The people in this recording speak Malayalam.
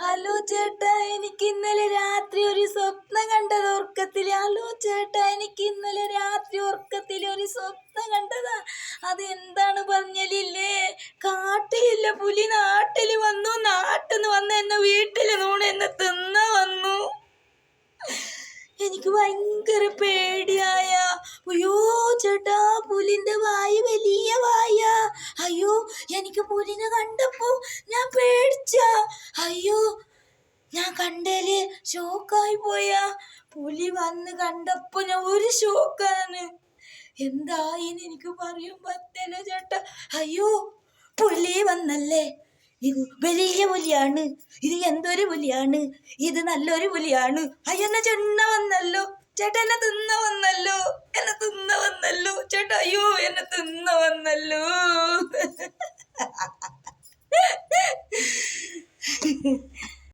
ഹലോ ചേട്ടാ, എനിക്ക് ഇന്നലെ രാത്രി ഒരു സ്വപ്നം കണ്ടത് ഉറക്കത്തില്. ഹലോ ചേട്ടാ, എനിക്ക് ഇന്നലെ രാത്രി ഉറക്കത്തിൽ ഒരു സ്വപ്നം കണ്ടതാ. അത് എന്താണ് പറഞ്ഞില്ലേ? കാട്ടിലില്ല പുലി നാട്ടിൽ വന്നു. നാട്ടിന്ന് വന്ന് എന്നെ വീട്ടിൽ നൂണ് എന്നെ തിന്ന വന്നു. എനിക്ക് ഭയങ്കര പേടിയായ. അയ്യോ ചേട്ടാ, പുലിന്റെ വായ വലിയ വായ. അയ്യോ, എനിക്ക് പുലിനെ കണ്ടപ്പോ ഞാൻ പേടിച്ച. അയ്യോ, ഞാൻ കണ്ടേല് ഷോക്കായി പോയാ. പുലി വന്ന് കണ്ടപ്പോ ഞാൻ ഒരു ഷോക്കാണ്. എന്തായിന്ന് എനിക്ക് പറയാൻ പറ്റില്ല ചേട്ടാ. അയ്യോ, പുലി വന്നല്ലേ. ഇത് വലിയ പുലിയാണ്. ഇത് എന്തൊരു പുലിയാണ്. ഇത് നല്ലൊരു പുലിയാണ്. അയ്യോ, എന്നെ ചെണ്ണ വന്നല്ലോ ചേട്ടാ. എന്നെ തിന്ന വന്നല്ലോ. എന്നെ തിന്ന വന്നല്ലോ ചേട്ടാ. അയ്യോ, എന്നെ തിന്ന വന്നല്ലോ.